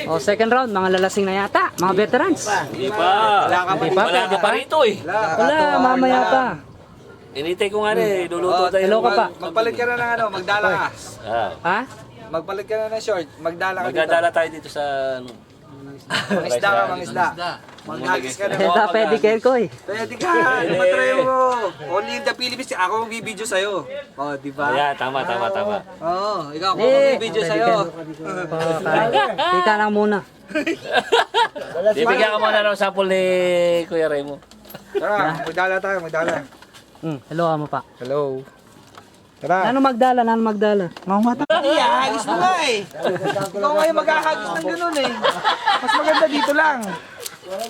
O, second round, mga lalasing na yata, mga veterans. Hindi pa. Wala ka pa rito eh. Wala, mamaya pa. Initay ko nga rin, luluto tayo. Hello ka pa. Magpalit ka na ng ano, magdala ka. Ah, Ha? Magpalit ka na ng short, magdala ka dito. magdadala tayo dito sa ano. Mangisda ka, mangisda. Maghagis ka na. Ito, pwede kayo ko eh. Pwede ka, matry mo. Only in the Philippines, ako magbibideo sa'yo. O, di ba? Ayan, tama. Oo, ikaw ako magbibideo sa'yo. Ika lang muna. Bibigyan ka muna ng sample ni Kuya Remo. Tara, magdala tayo, magdala. Hello ka mo pa. Hello. Tara. Ano magdala? Hindi, hagis mo nga eh. Ikaw ngayon maghahagis ng ganun eh. Mas maganda dito lang.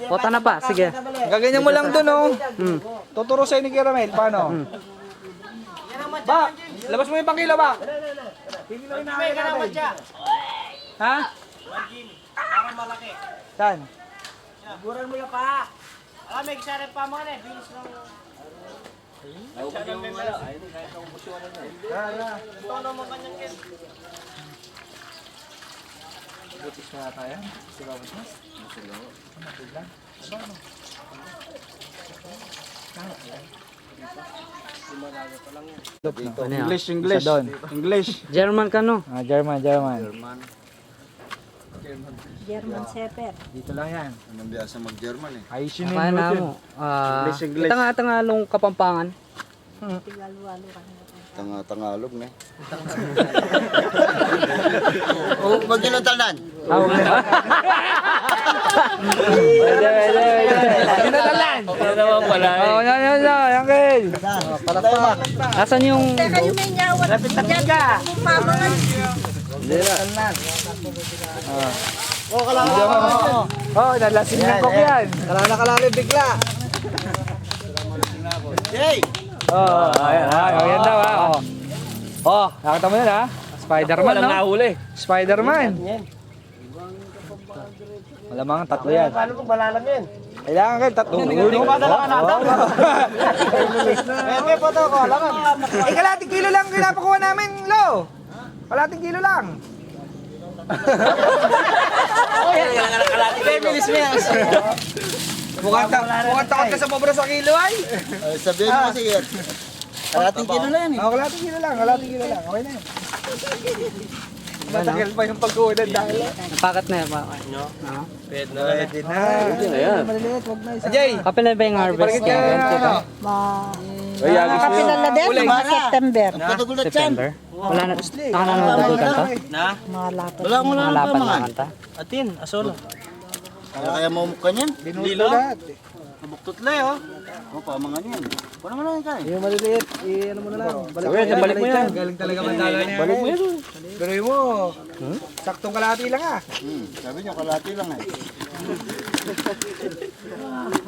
Pota na pa, sige. Gaganyan mo lang dun oh. Tuturo sa'yo ni Caramel, paano? Ba, labas mo yung pangkila ba? Pipilawin na natin. Ha? Para malaki. Saan? Buran mo lang pa. Ah, may kisarap pa mo eh. Bilis lang. Tara. Tono mo kanyang kiss. Butis na tayo. Sila mo siya. Ano yan? English doon. English. German ka no? German. German Shepherd. Dito lang yan. Anong biyasa mag-German eh. Ayusin Kaya na mo. English. Tangalong kapampangan. Tangalog na eh. Oh, magkinuntalan. Pinatalan. Ano naman pala eh. Oh, yan. Yan, Kel. Asan yung... Teka, yung may nyawan. Lapit ka. Mamangan. Oh, nalasing ng kok yan. Nakalalim bigla. Jay! Ayan daw ha. Oh, nakita mo yun ha? Spider-Man Walang no? nahuli. Spider-Man. Malamang tatlo yan. Paano kung malalam yan? Kailangan kayo tatlo. Hindi pa dala ka natin. May photo ko, alangan. Kalating kilo lang pinapakuha namin, Lo. Kalating kilo lang. Bilis mo yan. Mukhang takot ka sa pobra sa kilo ay. Sabihin mo kasi yan. Kalating kilo na yan eh. Kalating kilo lang. Okay na yun. Matagal pa yung pagkunan dahil. Napakat na yan. Pwede na. Pwede na yan. Ajay! Kapil na ba yung harvest Parang niya? Kapilala na din, mga September. Ah, Patugulat yan. September? Wala na. Nakananutugan ka? Mga lapad. Mga Wala lapan pa na mga. kanta? Atin, asolo. Kaya mamukha niyan. Binuto lahat. Nabuktot lang oh. O, pamangan yan. Paano mo na yan kain? Yung maliliit, ano mo na lang. Balik mo yan. Galing talaga mandala niya. Balik mo yan. Galing mo. Saktong kalahati lang ah. Sabi niyo, kalati lang eh.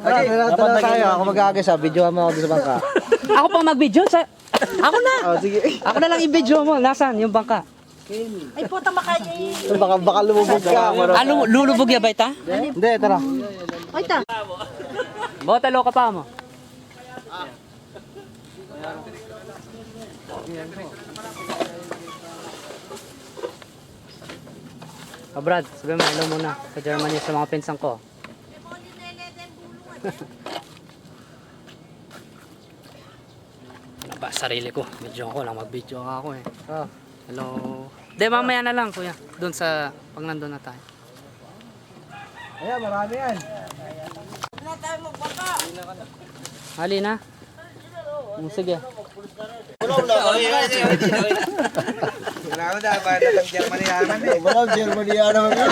Okay, dapat na tayo. Ako mag-aagay sa video mo ako sa bangka. Ako pa mag-video? Ako na! Oh, sige. Ako na lang i-video mo. Nasaan yung bangka? Ay, puta makaya eh. Baka lumubog ka. Ano, lulubog ya ba ita? Hindi, tara. Ay, ta. Botalo ka pa mo. Brad, sabi mo hello muna sa Germany sa mga pinsan ko. Ano ba, sarili ko. Medyo ako lang, mag-video ako eh. Hello. Hindi, mamaya na lang kuya. Doon sa, pag nandun na tayo. Ayan, marami yan. Hali na. Sige. Wala ko dapat ng Germany naman eh. Wala, Germany yan naman yan.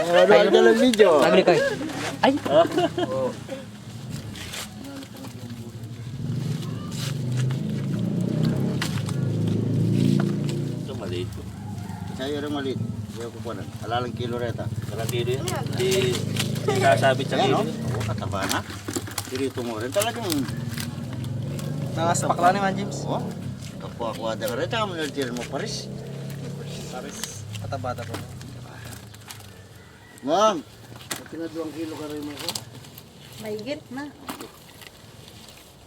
Wala ka lang video. Sabi ko ay. Ito maliit. Sa'yo rin maliit. Ayaw ko po na. Alalang kilo reta. Walang kilo yan. Hindi sasabit sa Yan kilo. o. Oo, kataba na. Dirito mo rin talagang. Nakaspak lang naman, James. Oo. Kapwa-kwada ka rin. Tsaka manaltiran mo Paris. Kataba-taba. Ma'am. Pinaduang kilo ka rin mo ko. May git na.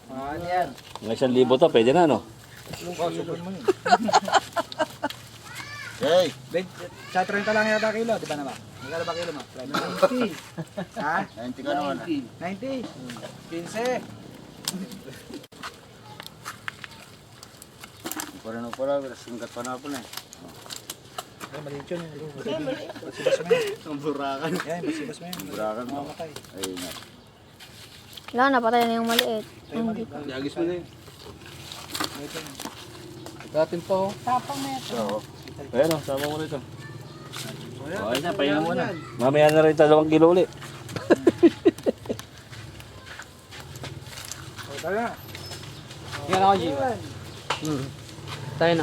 Ano yan? Mga 1,000 to, pwede na no? Hey! Sa 30 lang yata kilo, di ba naman? Magkano ba kilo mo? 90. Ha? 90 ka naman. 90. 15. Pura, singkat pa na po na eh. Ay, maliit yun. Basibas mo yan. Ang burakan. Yan, basibas mo yan. Burakan mo. Mamamatay. Ayun na. Wala, napatay na yung maliit. Ay, maliit. Yagis mo na yun. Datin pa oh. So, Ayan o, sama mo rito. Okay na, pahinga mo na. Mamaya na rin 2 kilo ulit. Tayo na. Yan ako, G. Tayo na.